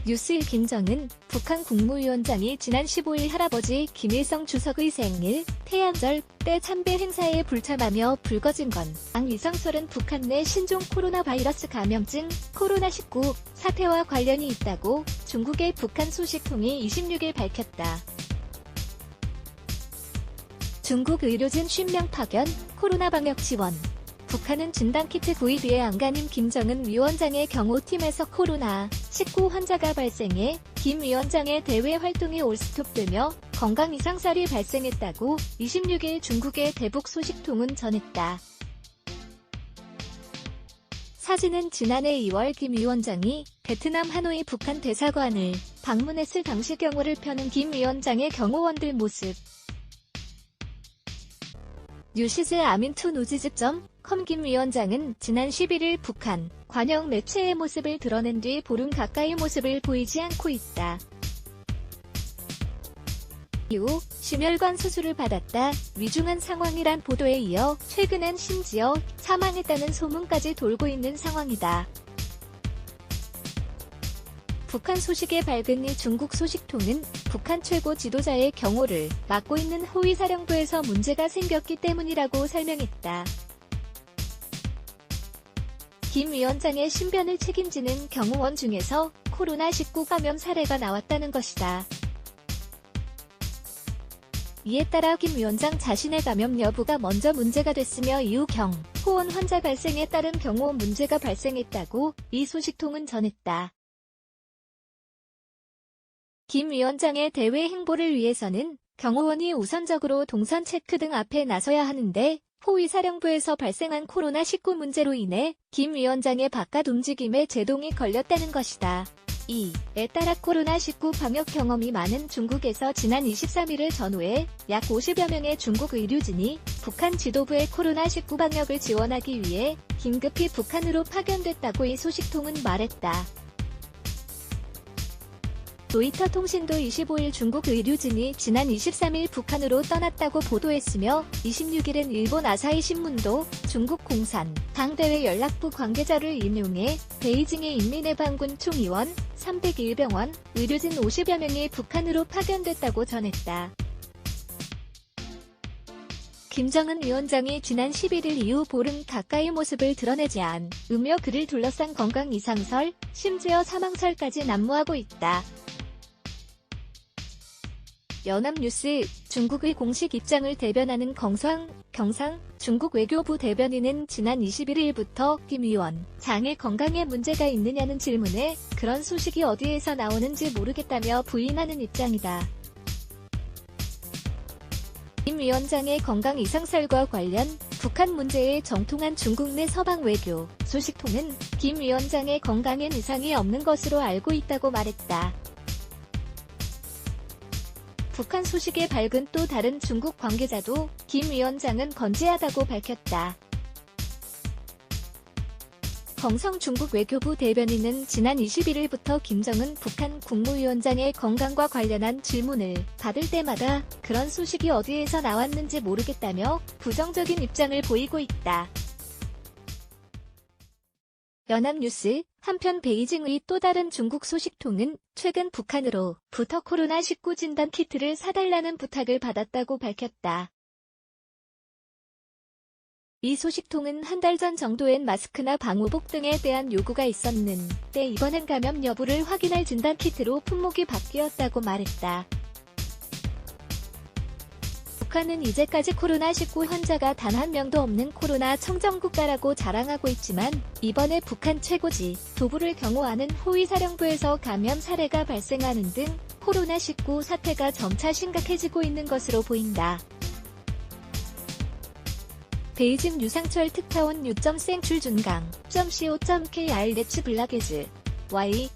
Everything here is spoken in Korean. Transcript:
뉴스 1 김정은 북한 국무위원장이 지난 15일 할아버지 김일성 주석의 생일, 태양절 때 참배 행사에 불참하며 불거진 건강 이상설은 북한 내 신종 코로나 바이러스 감염증 코로나19 사태와 관련이 있다고 중국의 북한 소식통이 26일 밝혔다. 중국 의료진 50명 파견, 코로나 방역 지원. 북한은 진단키트 구입에 안간힘 김정은 위원장의 경우 팀에서 코로나19 환자가 발생해 김 위원장의 대외 활동이 올스톱되며 건강 이상설이 발생했다고 26일 중국의 대북 소식통은 전했다. 사진은 지난해 2월 김 위원장이 베트남 하노이 북한 대사관을 방문했을 당시 경호를 펴는 김 위원장의 경호원들 모습. 뉴시즈 아민투 노지즈.com 김 위원장은 지난 11일 북한 관영 매체의 모습을 드러낸 뒤 보름 가까이 모습을 보이지 않고 있다. 이후 심혈관 수술을 받았다. 위중한 상황이란 보도에 이어 최근엔 심지어 사망했다는 소문까지 돌고 있는 상황이다. 북한 소식에 밝은 이 중국 소식통은 북한 최고 지도자의 경호를 맡고 있는 호위사령부에서 문제가 생겼기 때문이라고 설명했다. 김 위원장의 신변을 책임지는 경호원 중에서 코로나19 감염 사례가 나왔다는 것이다. 이에 따라 김 위원장 자신의 감염 여부가 먼저 문제가 됐으며 이후 경호원 환자 발생에 따른 경호원 문제가 발생했다고 이 소식통은 전했다. 김 위원장의 대외 행보를 위해서는 경호원이 우선적으로 동선 체크 등 앞에 나서야 하는데 호위사령부에서 발생한 코로나19 문제로 인해 김 위원장의 바깥 움직임에 제동이 걸렸다는 것이다. 이에 따라 코로나19 방역 경험이 많은 중국에서 지난 23일을 전후해 약 50여 명의 중국 의료진이 북한 지도부의 코로나19 방역을 지원하기 위해 긴급히 북한으로 파견됐다고 이 소식통은 말했다. 로이터 통신도 25일 중국 의료진이 지난 23일 북한으로 떠났다고 보도했으며 26일엔 일본 아사히 신문도 중국 공산 당대회 연락부 관계자를 인용해 베이징의 인민해방군 총의원 301병원 의료진 50여 명이 북한으로 파견됐다고 전했다. 김정은 위원장이 지난 11일 이후 보름 가까이 모습을 드러내지 않으며 그를 둘러싼 건강 이상설, 심지어 사망설까지 난무하고 있다. 연합뉴스, 중국의 공식 입장을 대변하는 경상 중국 외교부 대변인은 지난 21일부터 김 위원장의 건강에 문제가 있느냐는 질문에 그런 소식이 어디에서 나오는지 모르겠다며 부인하는 입장이다. 김 위원장의 건강 이상설과 관련 북한 문제에 정통한 중국 내 서방 외교 소식통은 김 위원장의 건강엔 이상이 없는 것으로 알고 있다고 말했다. 북한 소식에 밝은 또 다른 중국 관계자도 김 위원장은 건재하다고 밝혔다. 경성 중국 외교부 대변인은 지난 21일부터 김정은 북한 국무위원장의 건강과 관련한 질문을 받을 때마다 그런 소식이 어디에서 나왔는지 모르겠다며 부정적인 입장을 보이고 있다. 연합뉴스, 한편 베이징의 또 다른 중국 소식통은 최근 북한으로부터 코로나19 진단 키트를 사달라는 부탁을 받았다고 밝혔다. 이 소식통은 한 달 전 정도엔 마스크나 방호복 등에 대한 요구가 있었는데 이번엔 감염 여부를 확인할 진단 키트로 품목이 바뀌었다고 말했다. 북한은 이제까지 코로나19 환자가 단 한 명도 없는 코로나 청정국가라고 자랑하고 있지만 이번에 북한 최고지 도부를 경호하는 호위사령부에서 감염 사례가 발생하는 등 코로나19 사태가 점차 심각해지고 있는 것으로 보인다. 베이징 유상철 특파원 뉴.생출준강.co.kr 네츠 블라게즈 Y